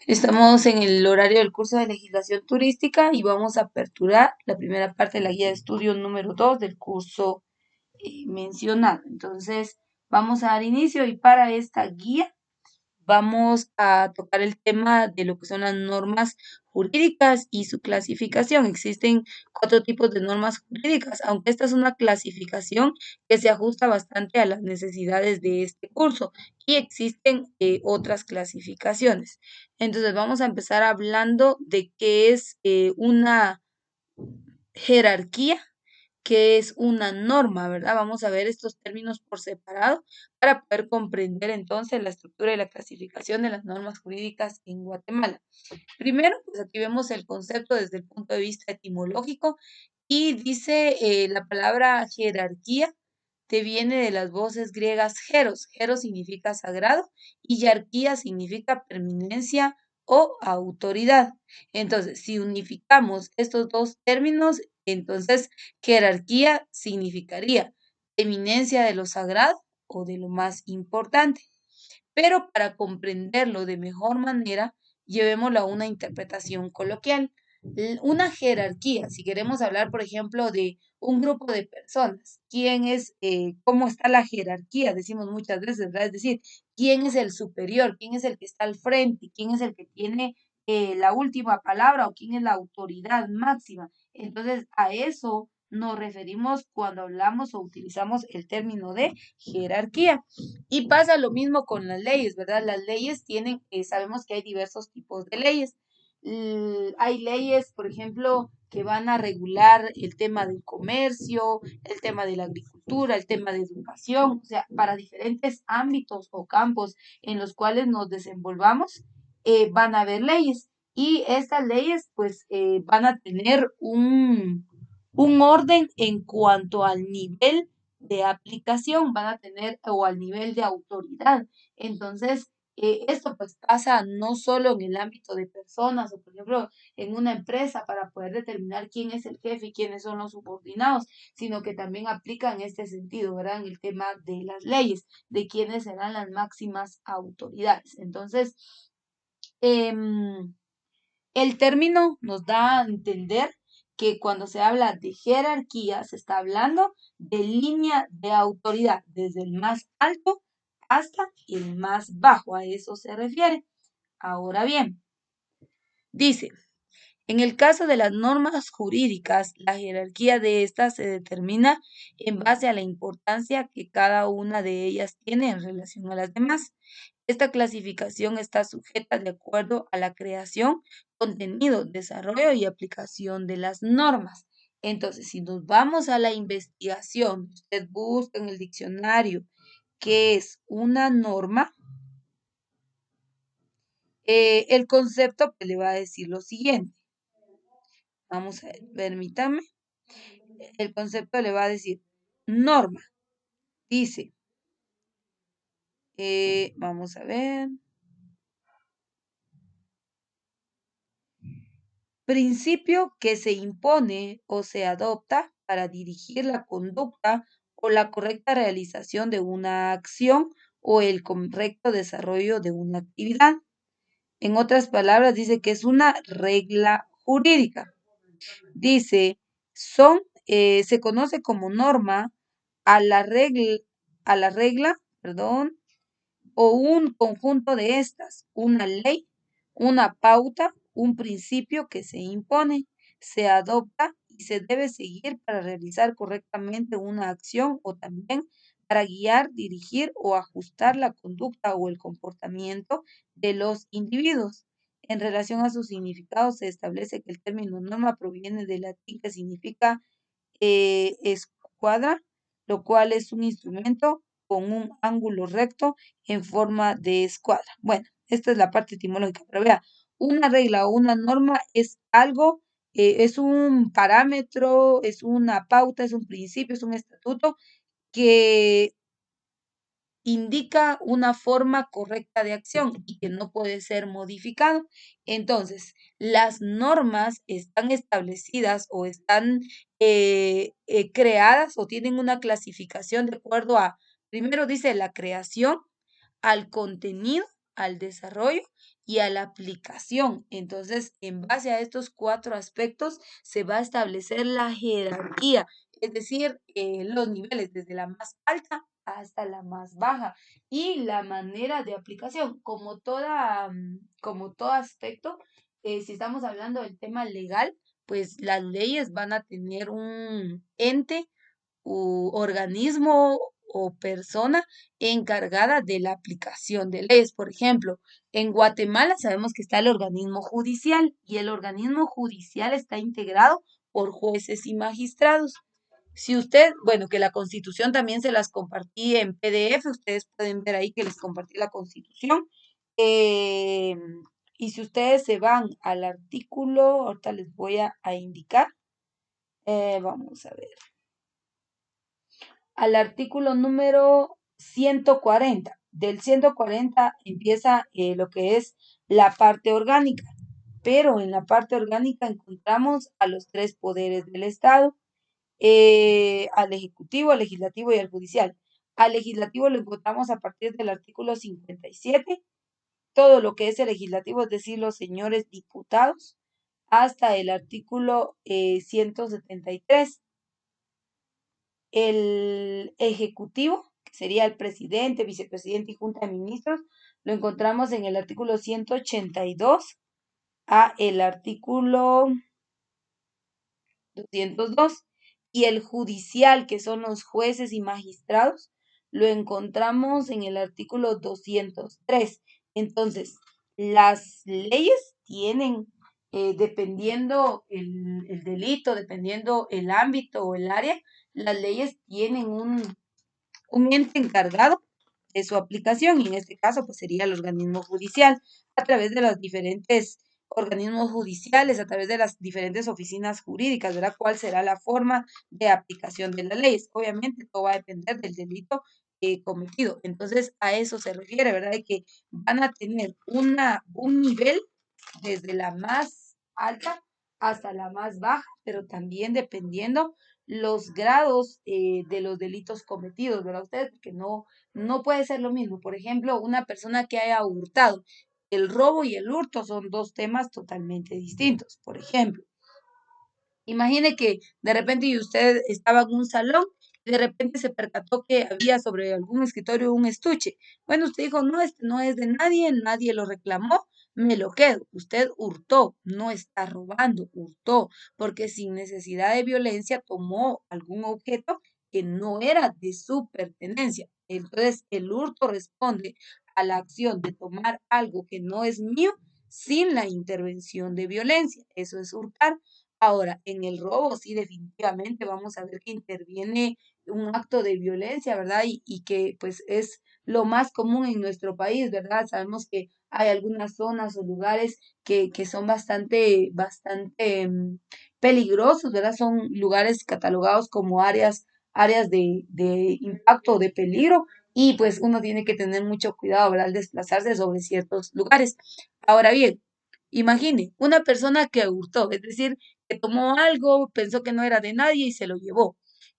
Estamos en el horario del curso de legislación turística y vamos a aperturar la primera parte de la guía de estudio número 2 del curso mencionado. Entonces, vamos a dar inicio y para esta guía vamos a tocar el tema de lo que son las normas jurídicas y su clasificación. Existen 4 tipos de normas jurídicas, aunque esta es una clasificación que se ajusta bastante a las necesidades de este curso y existen otras clasificaciones. Entonces vamos a empezar hablando de qué es una jerarquía, qué es una norma, ¿verdad? Vamos a ver estos términos por separado para poder comprender entonces la estructura y la clasificación de las normas jurídicas en Guatemala. Primero, pues aquí vemos el concepto desde el punto de vista etimológico y dice la palabra jerarquía te viene de las voces griegas jeros. Jeros significa sagrado y yarquía significa permanencia o autoridad. Entonces, si unificamos estos dos términos, entonces jerarquía significaría eminencia de lo sagrado o de lo más importante. Pero para comprenderlo de mejor manera, llevémoslo a una interpretación coloquial. Una jerarquía, si queremos hablar, por ejemplo, de un grupo de personas, ¿quién es, cómo está la jerarquía? Decimos muchas veces, ¿verdad? Es decir, ¿quién es el superior? ¿Quién es el que está al frente? ¿Quién es el que tiene la última palabra o quién es la autoridad máxima? Entonces, a eso nos referimos cuando hablamos o utilizamos el término de jerarquía. Y pasa lo mismo con las leyes, ¿verdad? Las leyes tienen, sabemos que hay diversos tipos de leyes. Hay leyes, por ejemplo, que van a regular el tema del comercio, el tema de la agricultura, el tema de educación, o sea, para diferentes ámbitos o campos en los cuales nos desenvolvamos, van a haber leyes. Y estas leyes, pues, van a tener un orden en cuanto al nivel de aplicación, van a tener o al nivel de autoridad. Entonces, esto pues pasa no solo en el ámbito de personas o por ejemplo en una empresa para poder determinar quién es el jefe y quiénes son los subordinados, sino que también aplica en este sentido, ¿verdad? En el tema de las leyes, de quiénes serán las máximas autoridades. Entonces, el término nos da a entender que cuando se habla de jerarquía, se está hablando de línea de autoridad, desde el más alto hasta el más bajo. A eso se refiere. Ahora bien, dice, en el caso de las normas jurídicas, la jerarquía de estas se determina en base a la importancia que cada una de ellas tiene en relación a las demás. Esta clasificación está sujeta de acuerdo a la creación, contenido, desarrollo y aplicación de las normas. Entonces, si nos vamos a la investigación, usted busca en el diccionario qué es una norma, el concepto pues, le va a decir lo siguiente. Vamos a ver, permítame. El concepto le va a decir norma. Dice, vamos a ver. Principio que se impone o se adopta para dirigir la conducta o la correcta realización de una acción o el correcto desarrollo de una actividad. En otras palabras, dice que es una regla jurídica. Dice, se conoce como norma a la regla, perdón, o un conjunto de estas, una ley, una pauta, un principio que se impone, se adopta y se debe seguir para realizar correctamente una acción o también para guiar, dirigir o ajustar la conducta o el comportamiento de los individuos. En relación a su significado, se establece que el término norma proviene del latín que significa escuadra, lo cual es un instrumento con un ángulo recto en forma de escuadra. Bueno, esta es la parte etimológica, pero vea, una regla o una norma es algo, es un parámetro, es una pauta, es un principio, es un estatuto que indica una forma correcta de acción y que no puede ser modificado. Entonces, las normas están establecidas o están creadas o tienen una clasificación de acuerdo a, primero dice la creación, al contenido, al desarrollo y a la aplicación. Entonces, en base a estos 4 aspectos, se va a establecer la jerarquía, es decir, los niveles desde la más alta hasta la más baja y la manera de aplicación. Como todo aspecto, si estamos hablando del tema legal, pues las leyes van a tener un ente u organismo o persona encargada de la aplicación de leyes. Por ejemplo, en Guatemala sabemos que está el organismo judicial y el organismo judicial está integrado por jueces y magistrados. Si usted, bueno, que la Constitución también se las compartí en PDF, ustedes pueden ver ahí que les compartí la Constitución. Eh, y si ustedes se van al artículo, ahorita les voy a indicar, vamos a ver, al artículo número 140. Del 140 empieza lo que es la parte orgánica, pero en la parte orgánica encontramos a los 3 poderes del Estado, al Ejecutivo, al Legislativo y al Judicial. Al Legislativo lo encontramos a partir del artículo 57, todo lo que es el Legislativo, es decir, los señores diputados, hasta el artículo 173. El Ejecutivo, que sería el presidente, vicepresidente y junta de ministros, lo encontramos en el artículo 182 a el artículo 202. Y el judicial, que son los jueces y magistrados, lo encontramos en el artículo 203. Entonces, las leyes tienen, dependiendo el delito, dependiendo el ámbito o el área, las leyes tienen un ente encargado de su aplicación y en este caso pues sería el organismo judicial a través de los diferentes organismos judiciales, a través de las diferentes oficinas jurídicas, ¿verdad? ¿Cuál será la forma de aplicación de las leyes? Obviamente todo va a depender del delito cometido. Entonces a eso se refiere, ¿verdad? De que van a tener un nivel desde la más alta hasta la más baja, pero también dependiendo los grados de los delitos cometidos, ¿verdad? Ustedes, porque no puede ser lo mismo. Por ejemplo, una persona que haya hurtado. El robo y el hurto son 2 temas totalmente distintos. Por ejemplo, imagine que de repente usted estaba en un salón y de repente se percató que había sobre algún escritorio un estuche. Bueno, usted dijo, no, este no es de nadie, nadie lo reclamó, me lo quedo. Usted hurtó, no está robando, hurtó, porque sin necesidad de violencia tomó algún objeto que no era de su pertenencia. Entonces, el hurto responde a la acción de tomar algo que no es mío sin la intervención de violencia. Eso es hurtar. Ahora, en el robo sí definitivamente vamos a ver que interviene un acto de violencia, ¿verdad? Y que pues es lo más común en nuestro país, ¿verdad? Sabemos que hay algunas zonas o lugares que son bastante peligrosos, ¿verdad? Son lugares catalogados como áreas de impacto o de peligro y pues uno tiene que tener mucho cuidado, ¿verdad? Al desplazarse sobre ciertos lugares. Ahora bien, imagine una persona que hurtó, es decir, que tomó algo, pensó que no era de nadie y se lo llevó.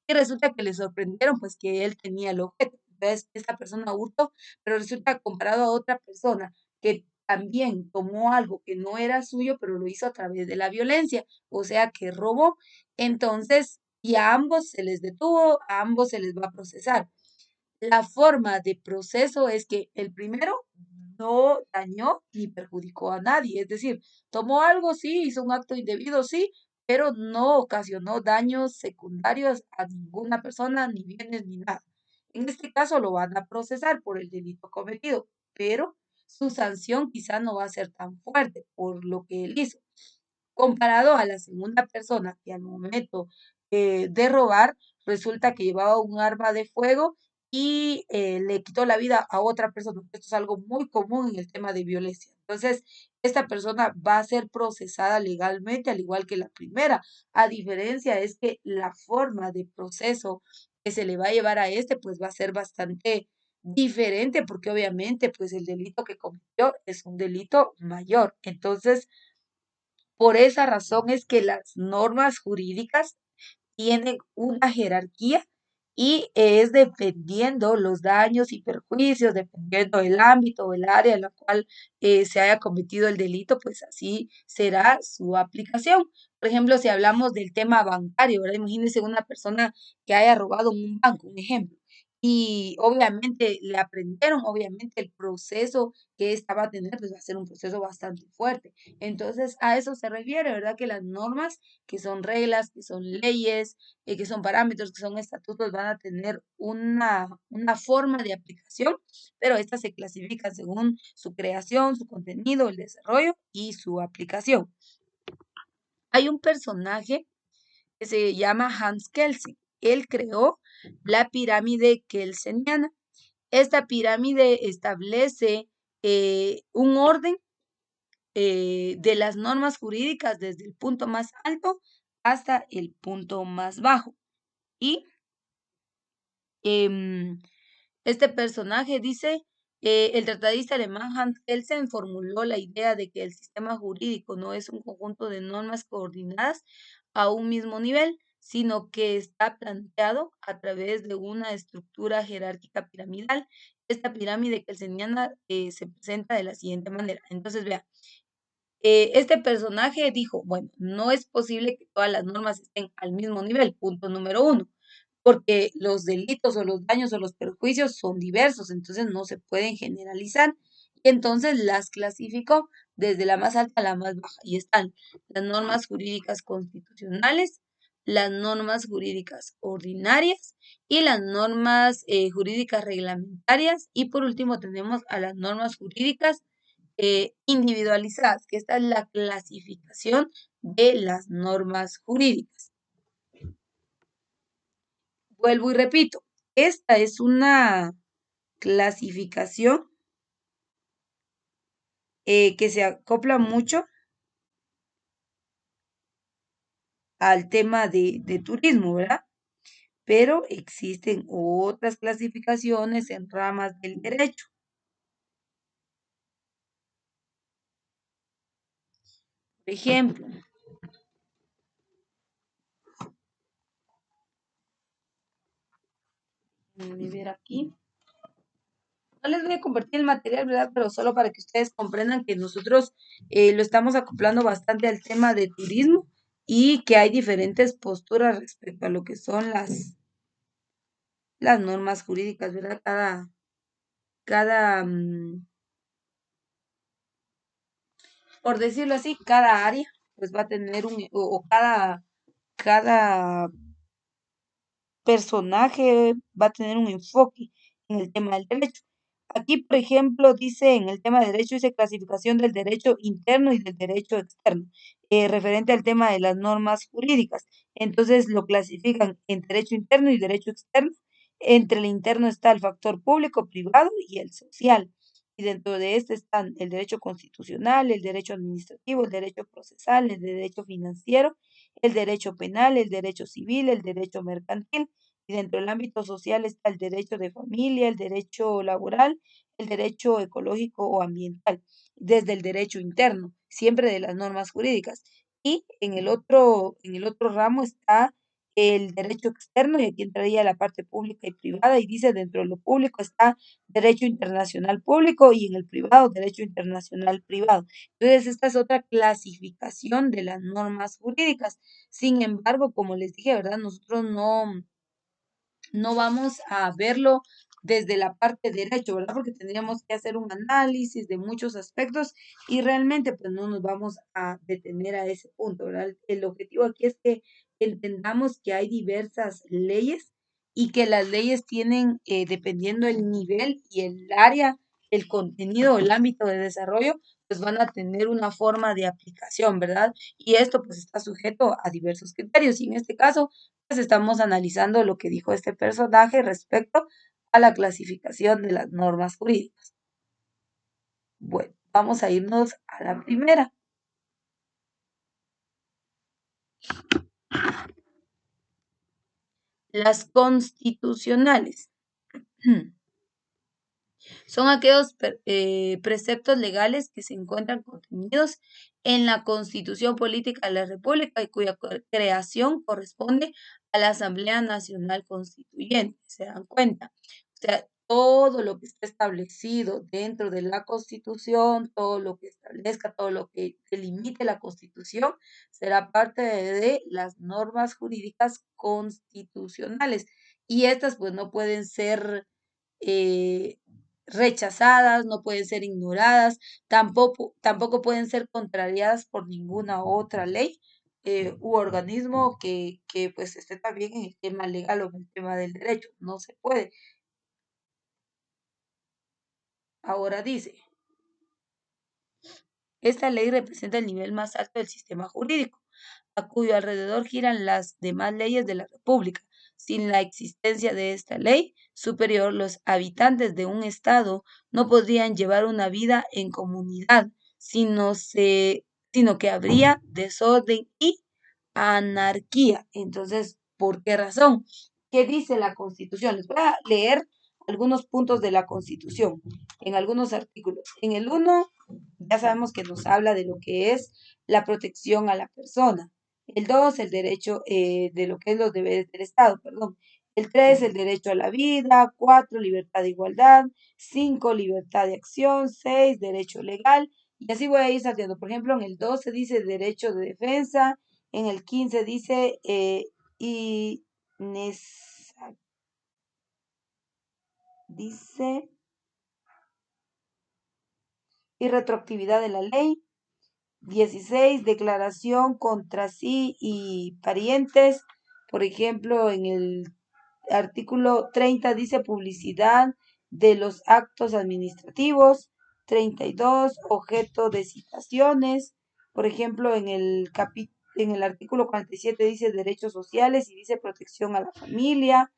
Y resulta que le sorprendieron, pues que él tenía el objeto. Entonces, esta persona hurtó, pero resulta comparado a otra persona que también tomó algo que no era suyo, pero lo hizo a través de la violencia, o sea, que robó. Entonces, y a ambos se les detuvo, a ambos se les va a procesar. La forma de proceso es que el primero no dañó ni perjudicó a nadie, es decir, tomó algo, sí, hizo un acto indebido, sí, pero no ocasionó daños secundarios a ninguna persona, ni bienes, ni nada. En este caso lo van a procesar por el delito cometido, pero su sanción quizá no va a ser tan fuerte por lo que él hizo comparado a la segunda persona que al momento de robar resulta que llevaba un arma de fuego y le quitó la vida a otra persona. Esto es algo muy común en el tema de violencia. Entonces, esta persona va a ser procesada legalmente, al igual que la primera. A diferencia es que la forma de proceso que se le va a llevar a este, pues va a ser bastante diferente, porque obviamente, pues el delito que cometió es un delito mayor. Entonces, por esa razón es que las normas jurídicas tienen una jerarquía y es dependiendo los daños y perjuicios, dependiendo del ámbito o el área en la cual se haya cometido el delito, pues así será su aplicación. Por ejemplo, si hablamos del tema bancario, ¿verdad? Imagínense una persona que haya robado en un banco, un ejemplo. Y obviamente le aprendieron, obviamente el proceso que esta va a tener, pues va a ser un proceso bastante fuerte. Entonces, a eso se refiere, ¿verdad? Que las normas, que son reglas, que son leyes, que son parámetros, que son estatutos, van a tener una forma de aplicación, pero estas se clasifican según su creación, su contenido, el desarrollo y su aplicación. Hay un personaje que se llama Hans Kelsen. Él creó la pirámide kelseniana. Esta pirámide establece un orden de las normas jurídicas desde el punto más alto hasta el punto más bajo. Y em, este personaje dice, el tratadista alemán Hans Kelsen formuló la idea de que el sistema jurídico no es un conjunto de normas coordinadas a un mismo nivel, sino que está planteado a través de una estructura jerárquica piramidal. Esta pirámide kelseniana se presenta de la siguiente manera. Entonces, vea, este personaje dijo, bueno, no es posible que todas las normas estén al mismo nivel, punto número uno, porque los delitos o los daños o los perjuicios son diversos, entonces no se pueden generalizar. Y entonces las clasificó desde la más alta a la más baja. Y están las normas jurídicas constitucionales, las normas jurídicas ordinarias y las normas jurídicas reglamentarias. Y por último tenemos a las normas jurídicas individualizadas, que esta es la clasificación de las normas jurídicas. Vuelvo y repito, esta es una clasificación que se acopla mucho al tema de turismo, ¿verdad? Pero existen otras clasificaciones en ramas del derecho. Por ejemplo, voy a ver aquí. No les voy a compartir el material, ¿verdad? Pero solo para que ustedes comprendan que nosotros lo estamos acoplando bastante al tema de turismo y que hay diferentes posturas respecto a lo que son las normas jurídicas, ¿verdad? Cada, por decirlo así, cada área, pues va a tener o cada personaje va a tener un enfoque en el tema del derecho. Aquí, por ejemplo, dice en el tema de derecho, dice clasificación del derecho interno y del derecho externo, referente al tema de las normas jurídicas. Entonces lo clasifican en derecho interno y derecho externo. Entre el interno está el factor público, privado y el social. Y dentro de este están el derecho constitucional, el derecho administrativo, el derecho procesal, el derecho financiero, el derecho penal, el derecho civil, el derecho mercantil. Y dentro del ámbito social está el derecho de familia, el derecho laboral, el derecho ecológico o ambiental, desde el derecho interno, siempre de las normas jurídicas. Y en el otro ramo está el derecho externo, y aquí entraría la parte pública y privada, y dice dentro de lo público está derecho internacional público y en el privado derecho internacional privado. Entonces, esta es otra clasificación de las normas jurídicas. Sin embargo, como les dije, ¿verdad? Nosotros no vamos a verlo desde la parte derecho, ¿verdad? Porque tendríamos que hacer un análisis de muchos aspectos y realmente pues no nos vamos a detener a ese punto, ¿verdad? El objetivo aquí es que entendamos que hay diversas leyes y que las leyes tienen, dependiendo el nivel y el área, el contenido, el ámbito de desarrollo, pues van a tener una forma de aplicación, ¿verdad? Y esto pues está sujeto a diversos criterios y en este caso pues estamos analizando lo que dijo este personaje respecto a la clasificación de las normas jurídicas. Bueno, vamos a irnos a la primera. Las constitucionales. Son aquellos preceptos legales que se encuentran contenidos en la Constitución Política de la República y cuya creación corresponde a la Asamblea Nacional Constituyente, ¿se dan cuenta? O sea, todo lo que está establecido dentro de la Constitución, todo lo que establezca, todo lo que delimite la Constitución, será parte de las normas jurídicas constitucionales. Y estas pues no pueden ser eh, rechazadas, no pueden ser ignoradas, tampoco pueden ser contrariadas por ninguna otra ley u organismo que pues esté también en el tema legal o en el tema del derecho. No se puede. Ahora dice, esta ley representa el nivel más alto del sistema jurídico, a cuyo alrededor giran las demás leyes de la República. Sin la existencia de esta ley superior, los habitantes de un estado no podrían llevar una vida en comunidad, sino que habría desorden y anarquía. Entonces, ¿por qué razón? ¿Qué dice la Constitución? Les voy a leer algunos puntos de la Constitución en algunos artículos. En el 1 ya sabemos que nos habla de lo que es la protección a la persona. El 2 el derecho de lo que es los deberes del Estado, perdón. El 3 el derecho a la vida. 4 libertad de igualdad. 5 libertad de acción. 6 derecho legal. Y así voy a ir salteando. Por ejemplo, en el 12 dice derecho de defensa. En el 15 dice dice irretroactividad de la ley. 16 declaración contra sí y parientes. Por ejemplo, en el artículo 30 dice publicidad de los actos administrativos. 32 objeto de citaciones. Por ejemplo, en el artículo 47 dice derechos sociales y dice protección a la familia.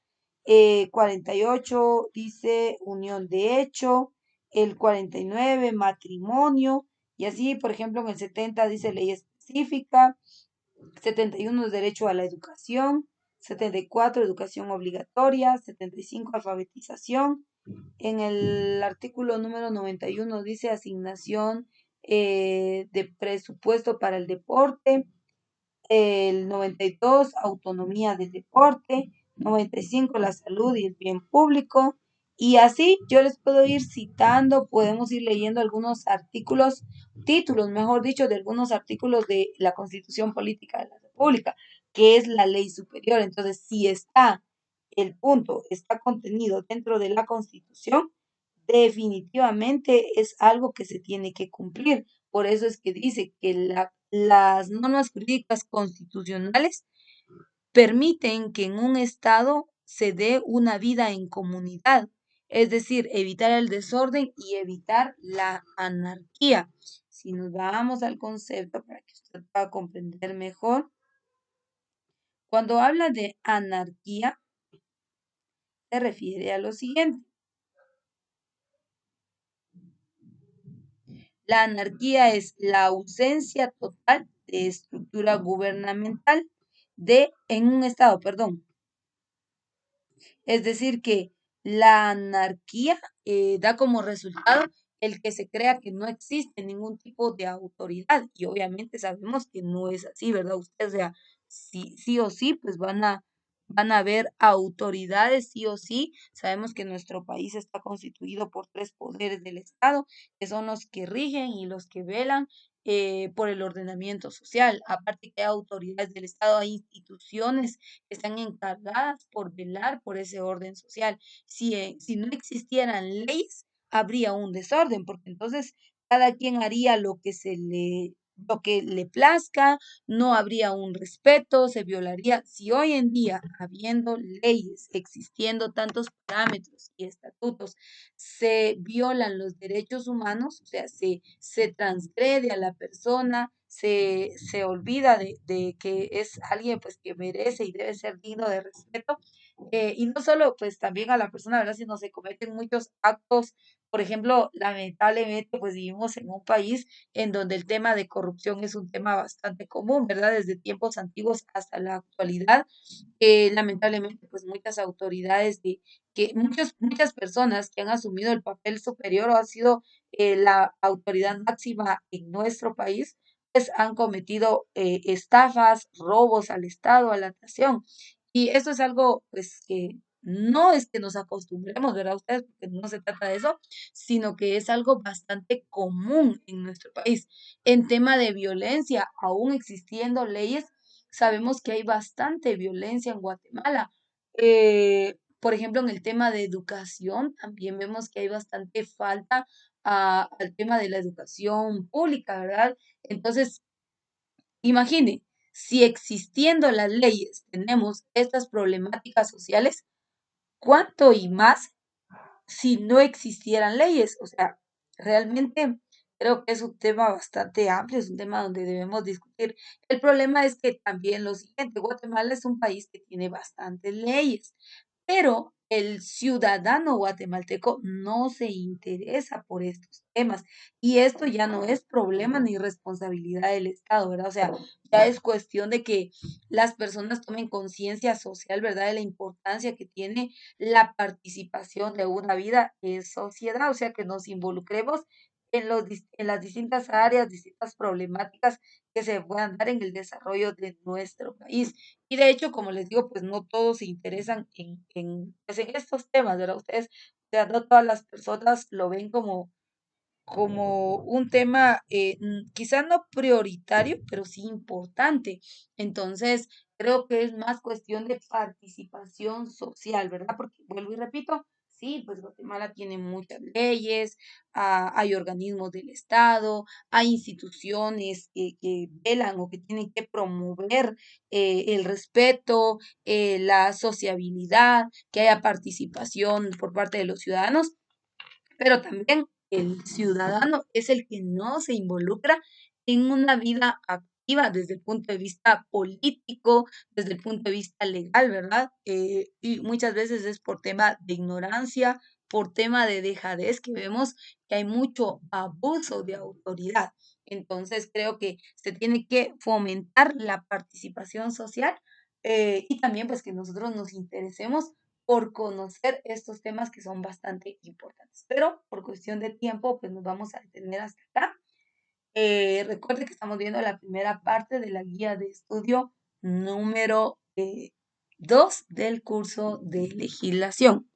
48 dice unión de hecho. El 49 matrimonio. Y así, por ejemplo, en el 70 dice ley específica. 71 es derecho a la educación. 74 educación obligatoria. 75 alfabetización. En el artículo número 91 dice asignación de presupuesto para el deporte. El 92 autonomía del deporte. 95 la salud y el bien público. Y así yo les puedo ir citando, podemos ir leyendo algunos artículos, títulos, mejor dicho, de algunos artículos de la Constitución Política de la República, que es la ley superior. Entonces, si está el punto, está contenido dentro de la Constitución, definitivamente es algo que se tiene que cumplir. Por eso es que dice que las normas jurídicas constitucionales permiten que en un Estado se dé una vida en comunidad, es decir, evitar el desorden y evitar la anarquía. Si nos vamos al concepto para que usted pueda comprender mejor, cuando habla de anarquía, se refiere a lo siguiente. La anarquía es la ausencia total de estructura gubernamental en un Estado, perdón. Es decir, que la anarquía da como resultado el que se crea que no existe ningún tipo de autoridad. Y obviamente sabemos que no es así, ¿verdad? Ustedes, o sea, sí o sí, pues van a haber autoridades, sí o sí. Sabemos que nuestro país está constituido por tres poderes del Estado, que son los que rigen y los que velan por el ordenamiento social. Aparte que hay autoridades del Estado, hay instituciones que están encargadas por velar por ese orden social. Si no existieran leyes, habría un desorden, porque entonces cada quien haría lo que le plazca, no habría un respeto, se violaría. Si hoy en día, habiendo leyes, existiendo tantos parámetros y estatutos, se violan los derechos humanos, o sea, se transgrede a la persona, se olvida de que es alguien pues que merece y debe ser digno de respeto, y no solo pues también a la persona, ¿verdad? Sino se cometen muchos actos. Por ejemplo, lamentablemente pues vivimos en un país en donde el tema de corrupción es un tema bastante común, ¿verdad? Desde tiempos antiguos hasta la actualidad. Lamentablemente pues muchas autoridades muchas personas que han asumido el papel superior o han sido la autoridad máxima en nuestro país, pues han cometido estafas, robos al Estado, a la nación. Y esto es algo, pues, que no es que nos acostumbremos, ¿verdad? Ustedes, porque no se trata de eso, sino que es algo bastante común en nuestro país. En tema de violencia, aún existiendo leyes, sabemos que hay bastante violencia en Guatemala. Por ejemplo, en el tema de educación, también vemos que hay bastante falta al tema de la educación pública, ¿verdad? Entonces, imagine, si existiendo las leyes tenemos estas problemáticas sociales, ¿cuánto y más si no existieran leyes? O sea, realmente creo que es un tema bastante amplio, es un tema donde debemos discutir. El problema es que también lo siguiente, Guatemala es un país que tiene bastantes leyes, pero el ciudadano guatemalteco no se interesa por estos temas y esto ya no es problema ni responsabilidad del Estado, ¿verdad? O sea, ya es cuestión de que las personas tomen conciencia social, ¿verdad? De la importancia que tiene la participación de una vida en sociedad, o sea, que nos involucremos en las distintas áreas, distintas problemáticas que se puedan dar en el desarrollo de nuestro país. Y de hecho, como les digo, pues no todos se interesan pues en estos temas, ¿verdad? Ustedes, o sea, no todas las personas lo ven como un tema, quizá no prioritario, pero sí importante. Entonces, creo que es más cuestión de participación social, ¿verdad? Porque vuelvo y repito, sí, pues Guatemala tiene muchas leyes, hay organismos del Estado, hay instituciones que velan o que tienen que promover el respeto, la sociabilidad, que haya participación por parte de los ciudadanos, pero también el ciudadano es el que no se involucra en una vida activa desde el punto de vista político, desde el punto de vista legal, ¿verdad? Y muchas veces es por tema de ignorancia, por tema de dejadez, que vemos que hay mucho abuso de autoridad. Entonces creo que se tiene que fomentar la participación social, y también pues que nosotros nos interesemos por conocer estos temas que son bastante importantes. Pero por cuestión de tiempo, pues nos vamos a detener hasta acá. Recuerde que estamos viendo la primera parte de la guía de estudio número 2 del curso de legislación.